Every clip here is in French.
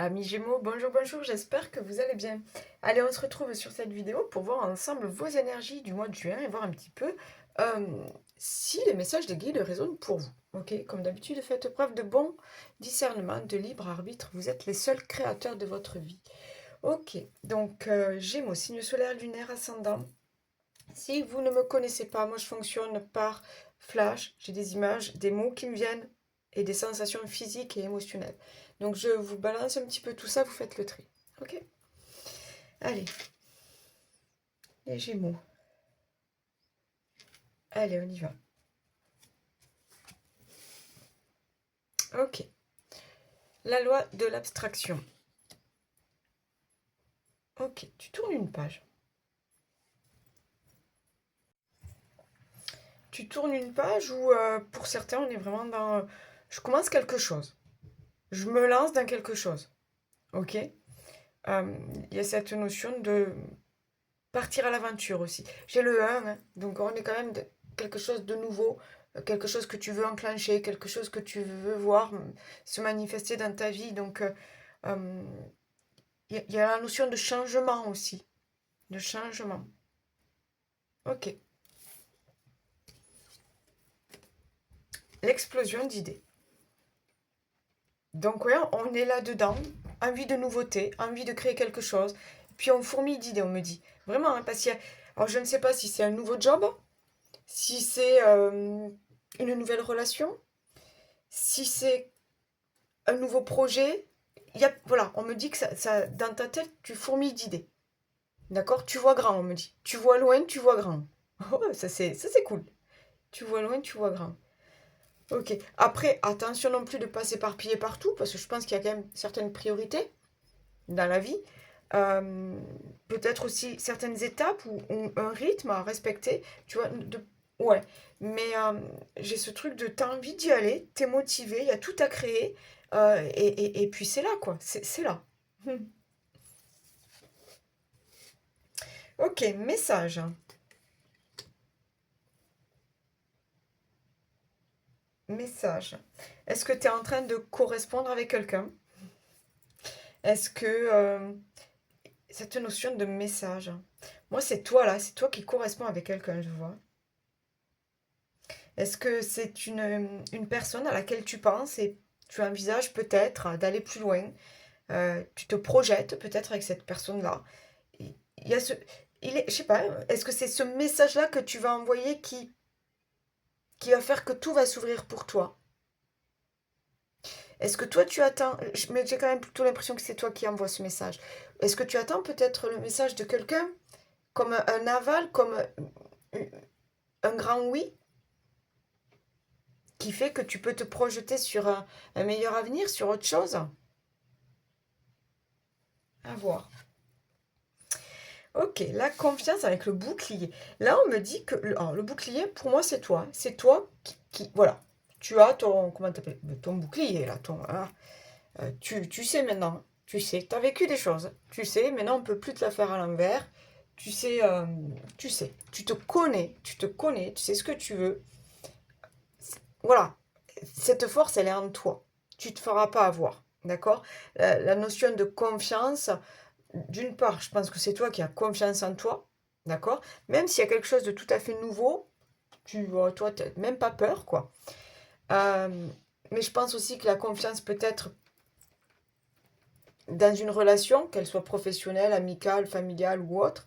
Amis Gémeaux, bonjour, bonjour, j'espère que vous allez bien. Allez, on se retrouve sur cette vidéo pour voir ensemble vos énergies du mois de juin et voir un petit peu euh, si les messages des guides résonnent pour vous. Ok, comme d'habitude, faites preuve de bon discernement, de libre arbitre. Vous êtes les seuls créateurs de votre vie. Ok, donc Gémeaux, signe solaire, lunaire, ascendant. Si vous ne me connaissez pas, moi je fonctionne par flash, j'ai des images, des mots qui me viennent et des sensations physiques et émotionnelles. Donc je vous balance un petit peu tout ça, vous faites le tri. Ok? Allez, les Gémeaux. Allez, on y va. Ok. La loi de l'abstraction. Ok, tu tournes une page. Tu tournes une page où, pour certains, on est vraiment dans... je commence quelque chose. Je me lance dans quelque chose. Ok? Il y a cette notion de partir à l'aventure aussi. J'ai le 1, hein, donc on est quand même quelque chose de nouveau, quelque chose que tu veux enclencher, quelque chose que tu veux voir se manifester dans ta vie. Donc, euh, il y a la notion de changement aussi, de changement. Ok. L'explosion d'idées. Donc, ouais, on est là-dedans, envie de nouveauté, envie de créer quelque chose. Puis on fourmille d'idées, on me dit. Vraiment, hein, parce qu'il y a... Alors, je ne sais pas si c'est un nouveau job, si c'est une nouvelle relation, si c'est un nouveau projet. Voilà, on me dit que dans ta tête, tu fourmilles d'idées. D'accord? Tu vois grand, on me dit. Tu vois loin, tu vois grand. Oh, ça c'est cool. Tu vois loin, tu vois grand. Ok. Après, attention non plus de pas s'éparpiller partout, parce que je pense qu'il y a quand même certaines priorités dans la vie. Euh, Peut-être aussi certaines étapes ou un rythme à respecter. Tu vois, ouais. Mais j'ai ce truc de t'as envie d'y aller, t'es motivé, il y a tout à créer. Et puis c'est là, quoi. C'est là. Ok, message. Message. Est-ce que tu es en train de correspondre avec quelqu'un? Est-ce que cette notion de message, moi c'est toi là, c'est toi qui correspond avec quelqu'un, je vois. Est-ce que c'est une personne à laquelle tu penses et tu envisages peut-être d'aller plus loin? Tu te projettes peut-être avec cette personne-là. Il y a ce, je sais pas, est-ce que c'est ce message-là que tu vas envoyer qui va faire que tout va s'ouvrir pour toi? Est-ce que toi tu attends, mais j'ai quand même plutôt l'impression que c'est toi qui envoies ce message. Est-ce que tu attends peut-être le message de quelqu'un comme un aval, comme un grand oui, qui fait que tu peux te projeter sur un meilleur avenir, sur autre chose? À voir. Ok, la confiance avec le bouclier. Là, on me dit que alors, le bouclier, pour moi, c'est toi. C'est toi voilà. Tu as ton, comment t'appelles, ton bouclier, là, tu sais maintenant. Tu sais, tu as vécu des choses. Tu sais, maintenant, on ne peut plus te la faire à l'envers. Tu sais. Tu te connais, tu sais ce que tu veux. Voilà. Cette force, elle est en toi. Tu ne te feras pas avoir. D'accord? La notion de confiance, d'une part, je pense que c'est toi qui as confiance en toi, d'accord? Même s'il y a quelque chose de tout à fait nouveau, toi, tu n'as même pas peur, quoi. Euh, mais je pense aussi que la confiance peut être dans une relation, qu'elle soit professionnelle, amicale, familiale ou autre,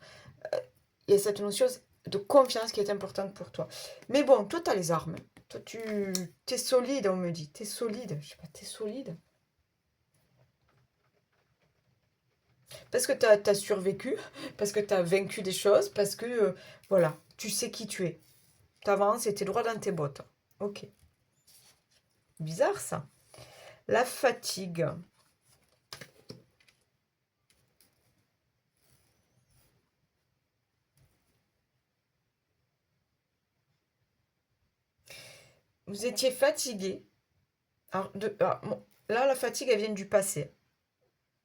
il y a cette notion de confiance qui est importante pour toi. Mais bon, toi, tu as les armes. Toi, tu es solide, on me dit. Tu es solide. Je sais pas, tu es solide. Parce que tu as survécu, parce que tu as vaincu des choses, parce que, voilà, tu sais qui tu es. T'avances et t'es droit dans tes bottes. Ok. Bizarre ça. La fatigue. Vous étiez fatigué. Là, la fatigue, elle vient du passé.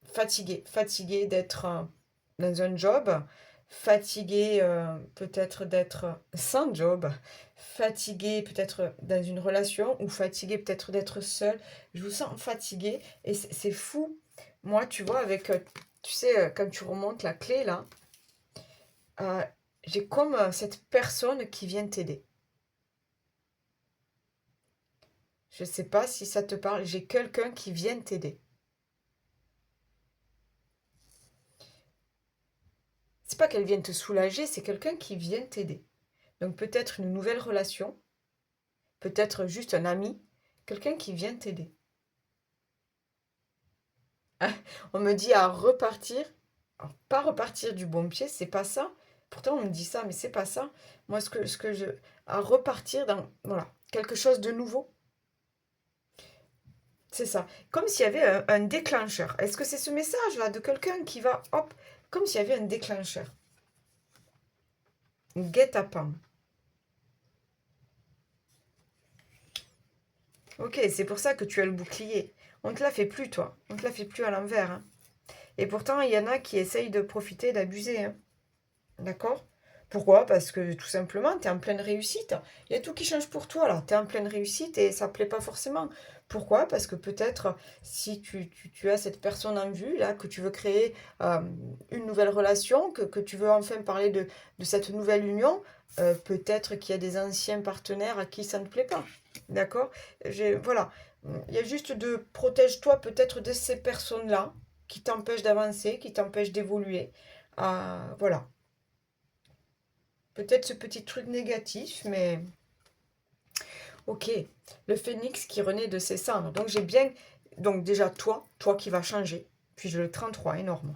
Fatigué. Fatigué d'être dans un job. Fatigué peut-être d'être sans job. Fatigué peut-être dans une relation. Ou fatigué peut-être d'être seul. Je vous sens fatigué. Et c'est fou. moi, tu vois, avec, tu sais, quand tu remontes la clé, là, euh, j'ai comme cette personne qui vient t'aider. Je sais pas si ça te parle, j'ai quelqu'un qui vient t'aider. C'est pas qu'elle vienne te soulager, c'est quelqu'un qui vient t'aider. Donc peut-être une nouvelle relation, peut-être juste un ami, quelqu'un qui vient t'aider. On me dit à repartir, alors, pas repartir du bon pied, c'est pas ça. Pourtant on me dit ça, mais c'est pas ça. Moi ce que je à repartir dans voilà, quelque chose de nouveau. C'est ça. Comme s'il y avait un déclencheur. Est-ce que c'est ce message-là de quelqu'un qui va, hop, comme s'il y avait un déclencheur. Guet-apens. Ok, c'est pour ça que tu as le bouclier. On te la fait plus, toi. On te la fait plus à l'envers, hein. Et pourtant, il y en a qui essayent de profiter, d'abuser, hein. D'accord? Pourquoi? Parce que tout simplement, tu es en pleine réussite. Il y a tout qui change pour toi, là. Tu es en pleine réussite et ça ne plaît pas forcément. Pourquoi? Parce que peut-être, si tu as cette personne en vue, là, que tu veux créer une nouvelle relation, que tu veux enfin parler de cette nouvelle union, peut-être qu'il y a des anciens partenaires à qui ça ne plaît pas. D'accord? Voilà. Il y a juste de protège-toi peut-être de ces personnes-là qui t'empêchent d'avancer, qui t'empêchent d'évoluer. Voilà. Peut-être ce petit truc négatif, mais ok. Le phénix qui renaît de ses cendres. Donc j'ai bien... Donc déjà toi qui vas changer. Puis je le 33, énorme.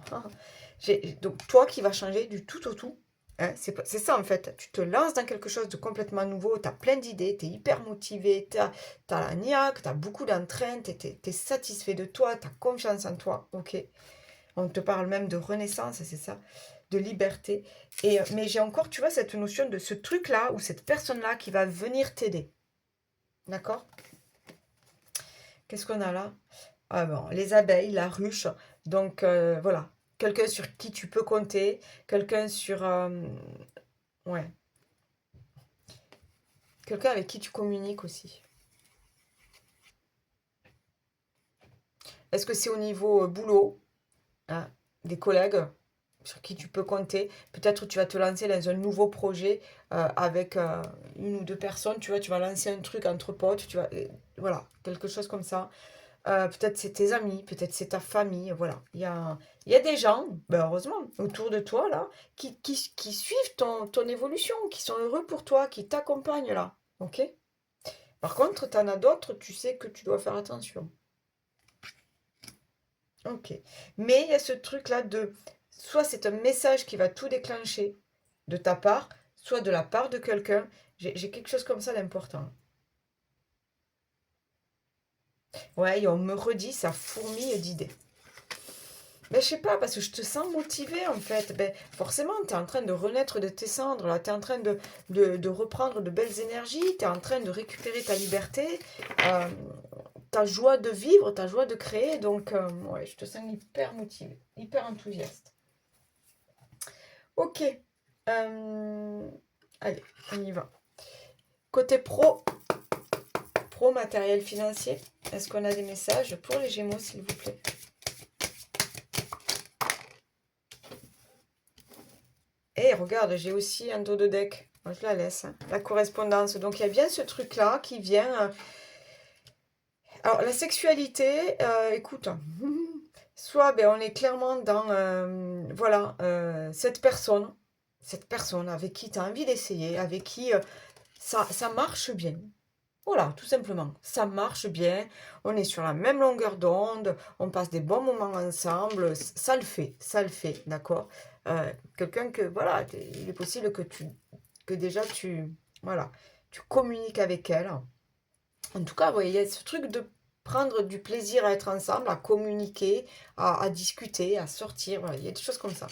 Donc toi qui vas changer du tout au tout. Hein, c'est ça en fait. Tu te lances dans quelque chose de complètement nouveau. Tu as plein d'idées. Tu es hyper motivé. Tu as la niaque. Tu as beaucoup d'entrain. Tu es satisfait de toi. Tu as confiance en toi. Ok. On te parle même de renaissance, c'est ça, de liberté. Mais j'ai encore, tu vois, cette notion de ce truc-là ou cette personne-là qui va venir t'aider. D'accord? Qu'est-ce qu'on a là? Ah bon, les abeilles, la ruche. Donc voilà, quelqu'un sur qui tu peux compter, quelqu'un sur... ouais, quelqu'un avec qui tu communiques aussi. Est-ce que c'est au niveau boulot, hein, des collègues sur qui tu peux compter. Peut-être tu vas te lancer dans un nouveau projet avec une ou deux personnes. Tu vois, tu vas lancer un truc entre potes. Voilà, quelque chose comme ça. Peut-être c'est tes amis, peut-être c'est ta famille. Voilà, il y a des gens, ben heureusement, autour de toi là, qui suivent ton évolution, qui sont heureux pour toi, qui t'accompagnent là. Ok? Par contre, tu en as d'autres, tu sais que tu dois faire attention. Ok. Mais il y a ce truc-là de, soit c'est un message qui va tout déclencher de ta part, soit de la part de quelqu'un. J'ai quelque chose comme ça d'important. Ouais, et on me redit, ça fourmille d'idées. Mais je sais pas, parce que je te sens motivée en fait. Ben, forcément, tu es en train de renaître de tes cendres, là. Tu es en train de reprendre de belles énergies, tu es en train de récupérer ta liberté, euh, ta joie de vivre, ta joie de créer. Donc, ouais, je te sens hyper motivée, hyper enthousiaste. Ok. Euh, allez, on y va. Côté pro matériel financier, est-ce qu'on a des messages pour les Gémeaux, s'il vous plaît? Et regarde, j'ai aussi un dos de deck. Moi, je la laisse, hein. La correspondance. Donc, il y a bien ce truc-là qui vient. Alors, la sexualité, écoute, soit ben, on est clairement dans voilà, cette personne avec qui tu as envie d'essayer, avec qui ça marche bien. Voilà, tout simplement. Ça marche bien, on est sur la même longueur d'onde, on passe des bons moments ensemble, ça le fait, d'accord? Quelqu'un que, voilà, il est possible que déjà voilà, tu communiques avec elle. En tout cas, ouais, il y a ce truc de prendre du plaisir à être ensemble, à communiquer, à discuter, à sortir, voilà, il y a des choses comme ça.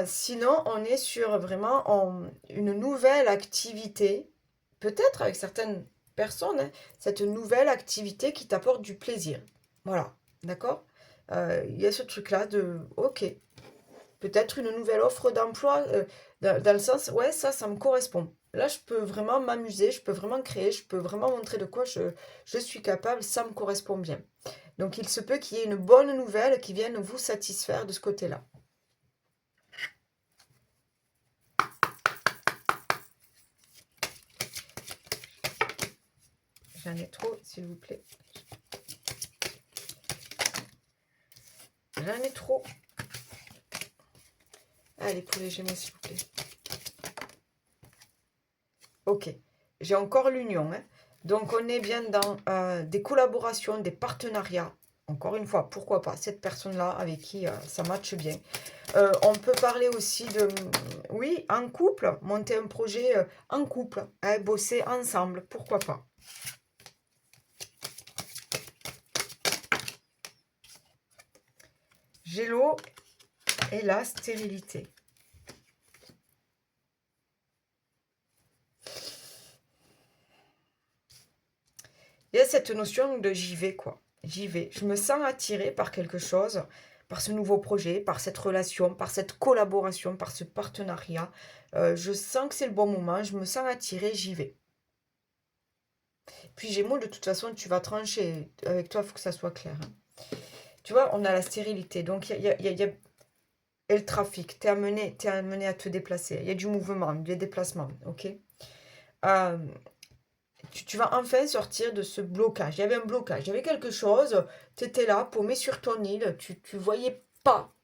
Sinon, on est sur vraiment une nouvelle activité, peut-être avec certaines personnes, hein, cette nouvelle activité qui t'apporte du plaisir. Voilà, d'accord? Il y a ce truc-là de, ok, peut-être une nouvelle offre d'emploi, dans le sens, ouais, ça me correspond. Là, je peux vraiment m'amuser, je peux vraiment créer, je peux vraiment montrer de quoi je suis capable, ça me correspond bien. Donc, il se peut qu'il y ait une bonne nouvelle qui vienne vous satisfaire de ce côté-là. J'en ai trop, s'il vous plaît. J'en ai trop. Allez, pour les Gémeaux, s'il vous plaît. Ok. J'ai encore l'union. Hein. Donc, on est bien dans des collaborations, des partenariats. Encore une fois, pourquoi pas cette personne-là avec qui ça matche bien. On peut parler aussi de, oui, en couple, monter un projet en couple, hein, bosser ensemble, pourquoi pas. Gélo et la stérilité. Il y a cette notion de j'y vais, quoi. J'y vais. Je me sens attirée par quelque chose, par ce nouveau projet, par cette relation, par cette collaboration, par ce partenariat. Je sens que c'est le bon moment, je me sens attirée, j'y vais. Puis Gémeaux, de toute façon, tu vas trancher. Avec toi, il faut que ça soit clair. Hein. Tu vois, on a la stérilité. Donc, il y a et le trafic. Tu es amené à te déplacer. Il y a du mouvement, des déplacements. Ok. Euh, tu vas enfin sortir de ce blocage. Il y avait un blocage. Il y avait quelque chose. Tu étais là, paumé sur ton île. Tu voyais pas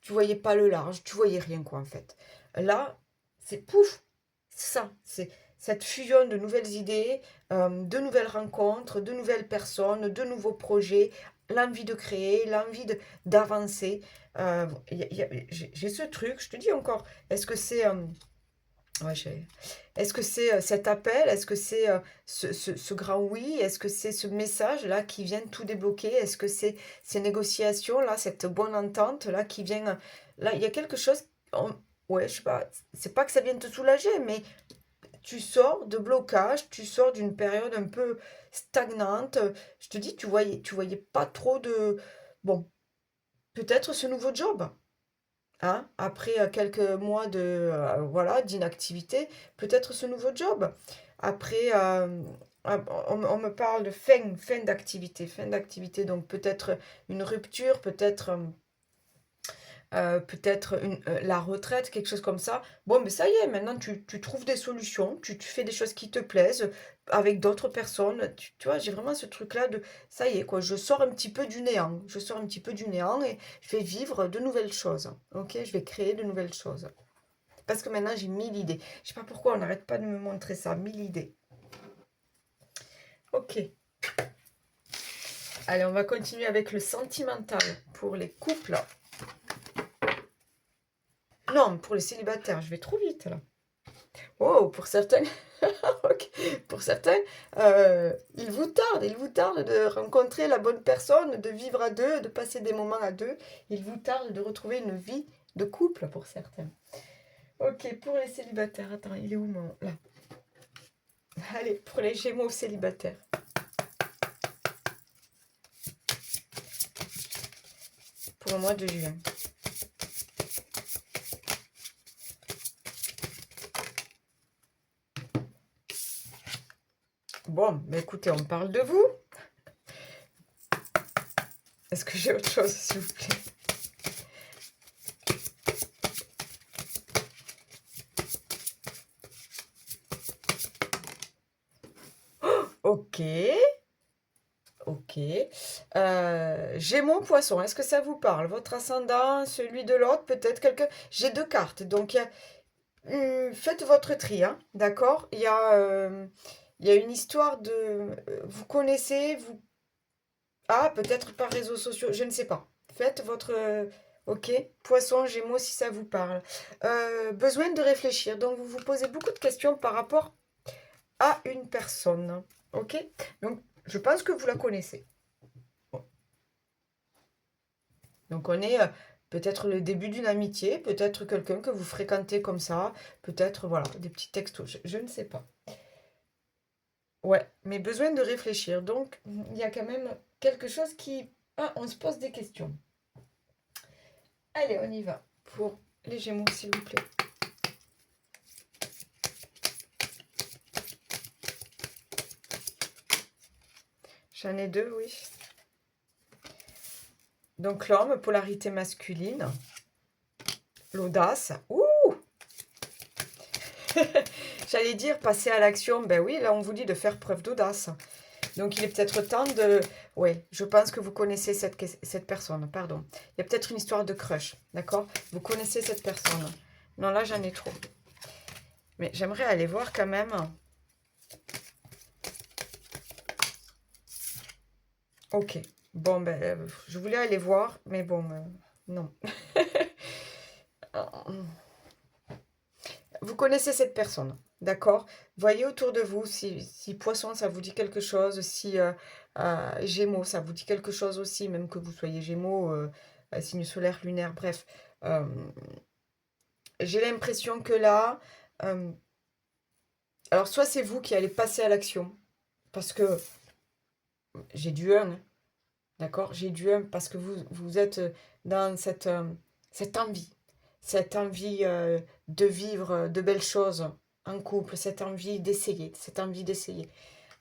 tu voyais pas le large. Tu voyais rien, quoi, en fait. Là, c'est pouf. C'est ça. C'est cette fusion de nouvelles idées, de nouvelles rencontres, de nouvelles personnes, de nouveaux projets, l'envie de créer, d'avancer. J'ai ce truc, je te dis encore, est-ce que c'est ouais, est-ce que c'est cet appel? Est-ce que c'est ce grand oui? Est-ce que c'est ce message-là qui vient tout débloquer? Est-ce que c'est ces négociations-là, cette bonne entente-là qui vient... Là, il y a quelque chose... ouais, je sais pas, c'est pas que ça vienne te soulager, mais tu sors de blocage, tu sors d'une période un peu stagnante. Je te dis, tu voyais pas trop de... Bon, peut-être ce nouveau job. Hein, après quelques mois de voilà d'inactivité, peut-être ce nouveau job. Après, on me parle de fin d'activité, donc peut-être une rupture, peut-être la retraite, quelque chose comme ça. Bon, mais ça y est, maintenant tu trouves des solutions, tu fais des choses qui te plaisent avec d'autres personnes. Tu vois, j'ai vraiment ce truc-là de ça y est, quoi, je sors un petit peu du néant. Je sors un petit peu du néant et je vais vivre de nouvelles choses. Ok, je vais créer de nouvelles choses. Parce que maintenant j'ai 1000 idées. Je sais pas pourquoi on n'arrête pas de me montrer ça, 1000 idées. Ok. Allez, on va continuer avec le sentimental pour les couples. Non, pour les célibataires, je vais trop vite là. Oh, pour certains, ok. Pour certains, il vous tarde de rencontrer la bonne personne, de vivre à deux, de passer des moments à deux. Il vous tarde de retrouver une vie de couple pour certains. Ok, pour les célibataires, attends, il est où mon... Là. Allez, pour les Gémeaux célibataires. Pour le mois de juin. Bon, mais écoutez, on parle de vous. Est-ce que j'ai autre chose, s'il vous plaît? Ok, ok. Gémeaux, poisson, est-ce que ça vous parle? Votre ascendant, celui de l'autre, peut-être quelqu'un... J'ai deux cartes, donc faites votre tri, hein, d'accord? Il y a une histoire de... vous connaissez, vous... Ah, peut-être par réseaux sociaux, je ne sais pas. Faites votre... ok, poisson, gémeaux, si ça vous parle. Besoin de réfléchir, donc vous vous posez beaucoup de questions par rapport à une personne, ok? Donc, je pense que vous la connaissez. Bon. Donc, on est peut-être le début d'une amitié, peut-être quelqu'un que vous fréquentez comme ça, peut-être, voilà, des petits textos, je ne sais pas. Ouais, mais besoin de réfléchir. Donc, il y a quand même quelque chose qui... Ah, on se pose des questions. Allez, on y va. Pour les Gémeaux, s'il vous plaît. J'en ai deux, oui. Donc l'homme, polarité masculine, l'audace. Ouh! J'allais dire passer à l'action. Ben oui, là on vous dit de faire preuve d'audace. Donc il est peut-être temps de... Ouais, je pense que vous connaissez cette personne, pardon. Il y a peut-être une histoire de crush, d'accord? Vous connaissez cette personne. Non, là j'en ai trop. Mais j'aimerais aller voir quand même. Ok. Bon, ben, je voulais aller voir, mais bon, non. Vous connaissez cette personne, d'accord? Voyez autour de vous si Poisson, ça vous dit quelque chose, si Gémeaux, ça vous dit quelque chose aussi, même que vous soyez Gémeaux, signe solaire, lunaire, bref. Euh, j'ai l'impression que là, euh, alors soit c'est vous qui allez passer à l'action, parce que j'ai du 1, hein, d'accord? J'ai du 1 parce que vous êtes dans cette envie de vivre de belles choses en couple, cette envie d'essayer, cette envie d'essayer.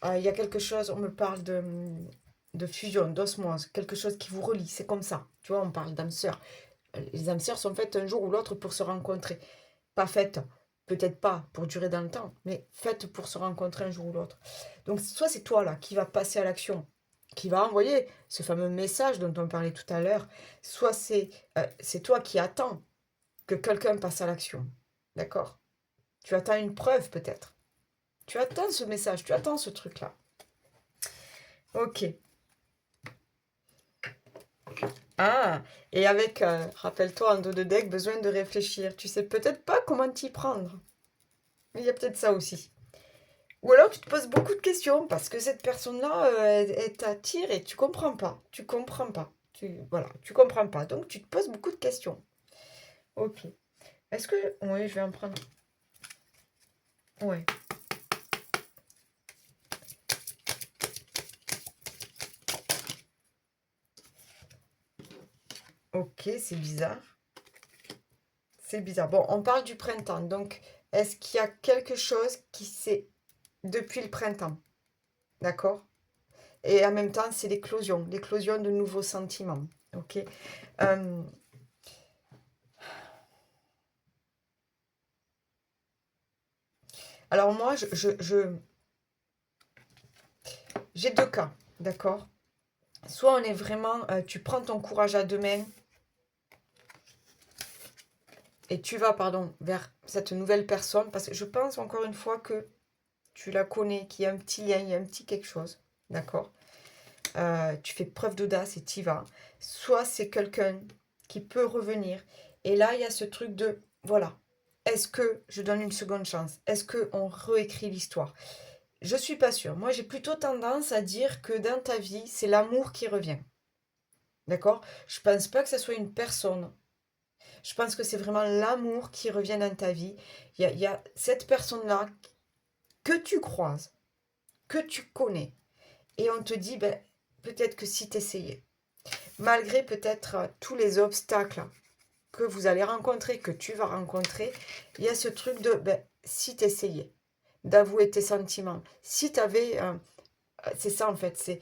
Il y a quelque chose, on me parle de fusion, d'osmose, quelque chose qui vous relie, c'est comme ça. Tu vois, on parle d'âmes sœurs. Les âmes sœurs sont faites un jour ou l'autre pour se rencontrer. Pas faites, peut-être pas pour durer dans le temps, mais faites pour se rencontrer un jour ou l'autre. Donc, soit c'est toi là qui va passer à l'action, qui va envoyer ce fameux message dont on parlait tout à l'heure, soit c'est toi qui attends que quelqu'un passe à l'action. D'accord? Tu attends une preuve peut-être. Tu attends ce message, tu attends ce truc-là. Ok. Ah, et avec, rappelle-toi, un dos de deck, besoin de réfléchir. Tu sais peut-être pas comment t'y prendre. Il y a peut-être ça aussi. Ou alors tu te poses beaucoup de questions parce que cette personne-là, elle t'attire et tu comprends pas. Tu comprends pas. Voilà, tu comprends pas. Donc tu te poses beaucoup de questions. Ok. Est-ce que... Oui, je vais en prendre. Ouais. Ok, c'est bizarre. C'est bizarre. Bon, on parle du printemps. Donc, est-ce qu'il y a quelque chose qui s'est... Depuis le printemps, d'accord? Et en même temps, c'est l'éclosion de nouveaux sentiments. Ok. Euh, alors moi, j'ai deux cas, d'accord? Soit on est vraiment, tu prends ton courage à deux mains et tu vas, pardon, vers cette nouvelle personne, parce que je pense encore une fois que tu la connais, qu'il y a un petit lien, il y a un petit quelque chose, d'accord? Tu fais preuve d'audace et tu y vas. Soit c'est quelqu'un qui peut revenir. Et là, il y a ce truc de, voilà, est-ce que je donne une seconde chance? Est-ce qu'on réécrit l'histoire? Je suis pas sûre. Moi, j'ai plutôt tendance à dire que dans ta vie, c'est l'amour qui revient. D'accord? Je pense pas que ce soit une personne. Je pense que c'est vraiment l'amour qui revient dans ta vie. Il y a cette personne-là que tu croises, que tu connais. Et on te dit, ben, peut-être que si tu essayais, malgré peut-être tous les obstacles que vous allez rencontrer, que tu vas rencontrer, il y a ce truc de, ben, si tu essayais, d'avouer tes sentiments, si tu avais, c'est ça en fait, c'est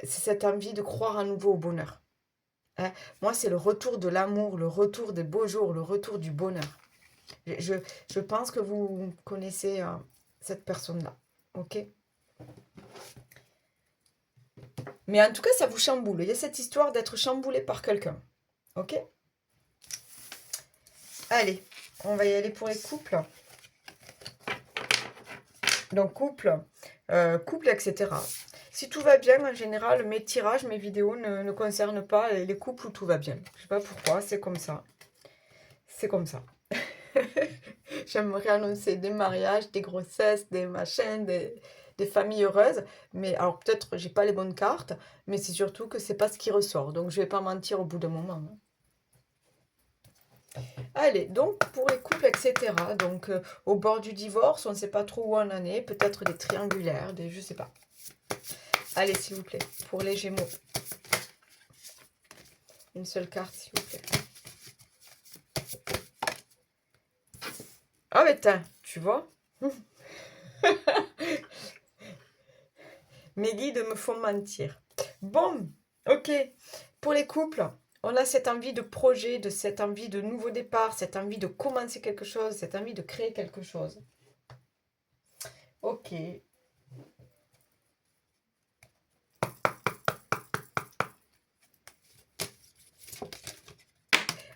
cette envie de croire à nouveau au bonheur. Hein. Moi, c'est le retour de l'amour, le retour des beaux jours, le retour du bonheur. Je, je pense que vous connaissez cette personne-là. Ok? Mais en tout cas, ça vous chamboule. Il y a cette histoire d'être chamboulé par quelqu'un. Ok? Allez, on va y aller pour les couples. Donc, couple, etc. Si tout va bien, en général, mes tirages, mes vidéos ne concernent pas les couples où tout va bien. Je sais pas pourquoi, c'est comme ça. C'est comme ça. J'aimerais annoncer des mariages, des grossesses, des machins, des familles heureuses. Mais alors peut-être j'ai pas les bonnes cartes, mais c'est surtout que c'est pas ce qui ressort. Donc je vais pas mentir au bout d'un moment. Hein. Allez, donc pour les couples, etc. Donc au bord du divorce, on ne sait pas trop où on en est. Peut-être des triangulaires, des je sais pas. Allez, s'il vous plaît, pour les Gémeaux. Une seule carte, s'il vous plaît. Ah mais tiens, tu vois. Mes guides me font mentir. Bon, ok. pour les couples, on a cette envie de projet, de cette envie de nouveau départ, cette envie de commencer quelque chose, cette envie de créer quelque chose. Ok.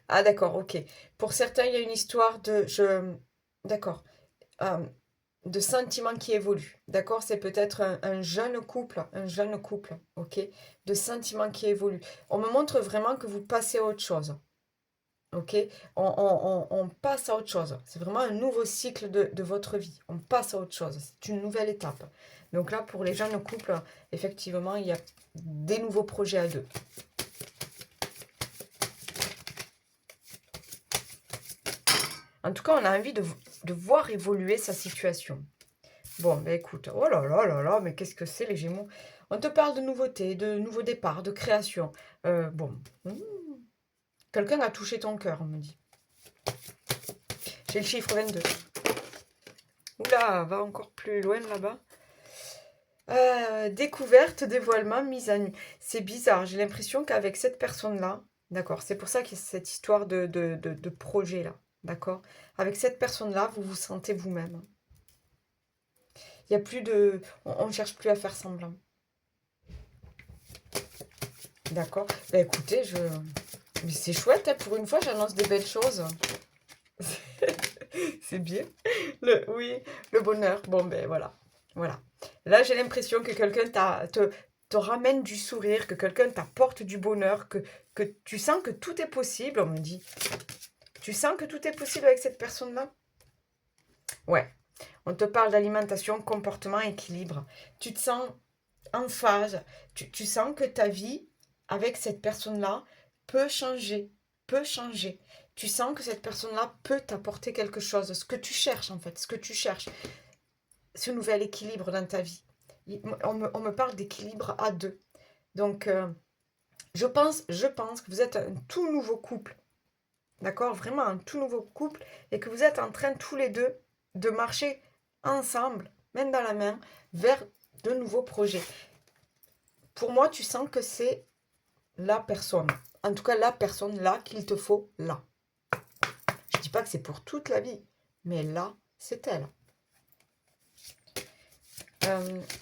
Ah d'accord, ok. Pour certains, il y a une histoire de... D'accord. Euh, de sentiments qui évoluent. D'accord? C'est peut-être un jeune couple, ok? De sentiments qui évoluent. On me montre vraiment que vous passez à autre chose. Ok? On passe à autre chose. C'est vraiment un nouveau cycle de votre vie. On passe à autre chose. C'est une nouvelle étape. Donc là, pour les jeunes couples, effectivement, il y a des nouveaux projets à deux. En tout cas, on a envie de voir évoluer sa situation. Bon, ben écoute, oh là là là là, mais qu'est-ce que c'est les Gémeaux? On te parle de nouveautés, de nouveaux départs, de création. Bon, quelqu'un a touché ton cœur, on me dit. J'ai le chiffre 22. Oula, va encore plus loin là-bas. Découverte, dévoilement, mise à nu. C'est bizarre, j'ai l'impression qu'avec cette personne-là, d'accord, c'est pour ça qu'il y a cette histoire de projet là, d'accord? Avec cette personne-là, vous vous sentez vous-même. Il y a plus de... On ne cherche plus à faire semblant. D'accord? Bah écoutez, mais c'est chouette, hein, pour une fois, j'annonce des belles choses. C'est bien. Oui, le bonheur. Bon, ben voilà. Voilà. Là, j'ai l'impression que quelqu'un te ramène du sourire, que quelqu'un t'apporte du bonheur, que tu sens que tout est possible, on me dit. Tu sens que tout est possible avec cette personne-là? Ouais. On te parle d'alimentation, comportement, équilibre. Tu te sens en phase. Tu sens que ta vie, avec cette personne-là, peut changer. Peut changer. Tu sens que cette personne-là peut t'apporter quelque chose. Ce que tu cherches, en fait. Ce que tu cherches. Ce nouvel équilibre dans ta vie. On me parle d'équilibre à deux. Donc, je pense que vous êtes un tout nouveau couple. D'accord? Vraiment un tout nouveau couple. Et que vous êtes en train tous les deux de marcher ensemble, main dans la main, vers de nouveaux projets. Pour moi, tu sens que c'est la personne. En tout cas, la personne là qu'il te faut là. Je ne dis pas que c'est pour toute la vie, mais là, c'est elle.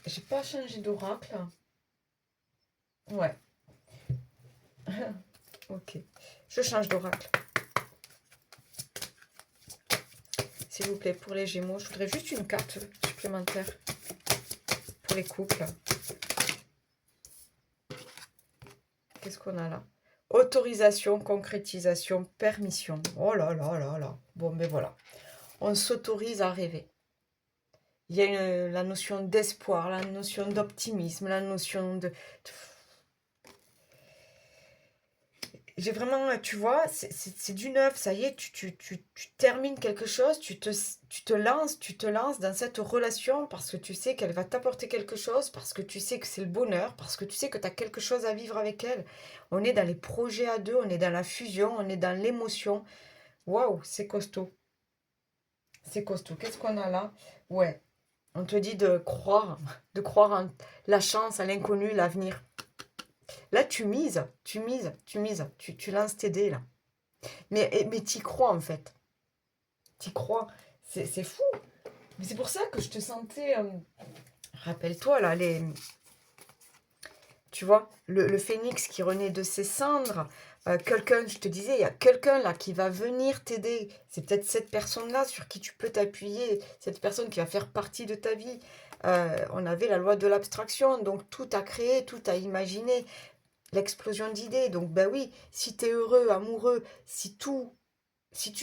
J'ai pas changé d'oracle. Ouais. Ok. Je change d'oracle. S'il vous plaît, pour les Gémeaux, je voudrais juste une carte supplémentaire pour les couples. Qu'est-ce qu'on a là? Autorisation, concrétisation, permission. Oh là là là là. Bon, ben voilà. On s'autorise à rêver. Il y a la notion d'espoir, la notion d'optimisme, la notion de... J'ai vraiment, tu vois, c'est du neuf, ça y est, tu termines quelque chose, tu te lances dans cette relation parce que tu sais qu'elle va t'apporter quelque chose, parce que tu sais que c'est le bonheur, parce que tu sais que tu as quelque chose à vivre avec elle. On est dans les projets à deux, on est dans la fusion, on est dans l'émotion. Waouh, c'est costaud. C'est costaud. Qu'est-ce qu'on a là? Ouais, on te dit de croire en la chance, à l'inconnu, l'avenir. Là, tu lances tes dés, là. Mais t'y crois, en fait. T'y crois. C'est fou. Mais c'est pour ça que je te sentais... rappelle-toi, là, tu vois, le phénix qui renaît de ses cendres. Quelqu'un, je te disais, il y a quelqu'un, là, qui va venir t'aider. C'est peut-être cette personne-là sur qui tu peux t'appuyer. Cette personne qui va faire partie de ta vie. On avait la loi de l'abstraction. Donc, tout a créé, tout a imaginé. L'explosion d'idées. Donc, ben oui, si tu es heureux, amoureux, si tu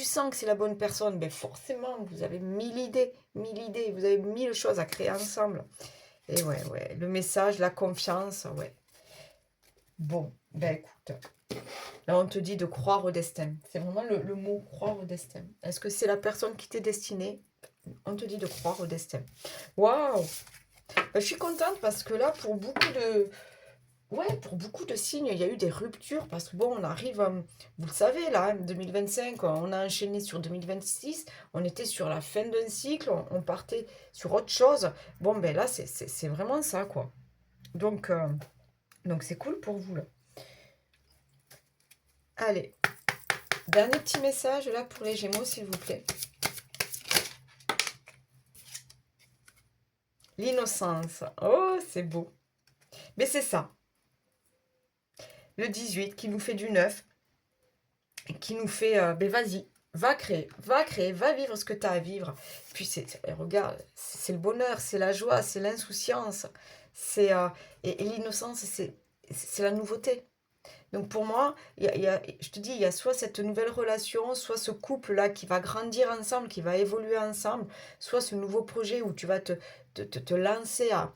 sens que c'est la bonne personne, ben forcément, vous avez mille idées, vous avez mille choses à créer ensemble. Et ouais, le message, la confiance, ouais. Bon, ben écoute, là on te dit de croire au destin. C'est vraiment le mot croire au destin. Est-ce que c'est la personne qui t'est destinée? On te dit de croire au destin. Waouh! Ben, je suis contente parce que là, pour beaucoup de... Ouais, pour beaucoup de signes, il y a eu des ruptures parce que bon, on arrive, vous le savez, là, 2025, on a enchaîné sur 2026, on était sur la fin d'un cycle, on partait sur autre chose. Bon, ben là, c'est vraiment ça, quoi. Donc c'est cool pour vous, là. Allez, dernier petit message là pour les Gémeaux, s'il vous plaît. L'innocence. Oh, c'est beau. Mais c'est ça. Le 18 qui nous fait du 9, qui nous fait, ben vas-y, va créer, va vivre ce que tu as à vivre. Puis regarde, c'est le bonheur, c'est la joie, c'est l'insouciance, c'est et l'innocence, c'est la nouveauté. Donc pour moi, je te dis, il y a soit cette nouvelle relation, soit ce couple-là qui va grandir ensemble, qui va évoluer ensemble, soit ce nouveau projet où tu vas te lancer à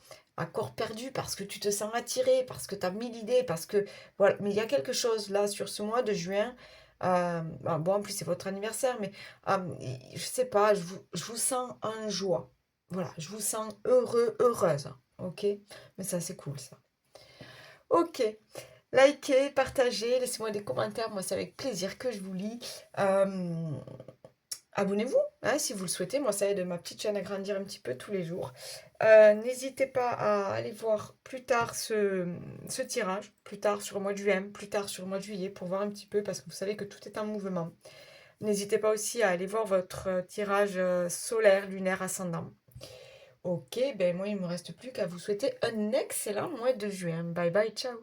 corps perdu parce que tu te sens attiré, parce que tu as mis l'idée, parce que... Voilà, mais il y a quelque chose là sur ce mois de juin. Bon, en plus c'est votre anniversaire, mais je sais pas, je vous sens en joie. Voilà, je vous sens heureux, heureuse. Ok? Mais ça, c'est cool ça. Ok. Likez, partagez, laissez-moi des commentaires, moi c'est avec plaisir que je vous lis. Euh, Abonnez-vous, hein, si vous le souhaitez, moi ça aide ma petite chaîne à grandir un petit peu tous les jours. N'hésitez pas à aller voir plus tard ce tirage, plus tard sur le mois de juin, plus tard sur le mois de juillet, pour voir un petit peu, parce que vous savez que tout est en mouvement. N'hésitez pas aussi à aller voir votre tirage solaire, lunaire, ascendant. Ok, ben moi il ne me reste plus qu'à vous souhaiter un excellent mois de juin. Bye bye, ciao.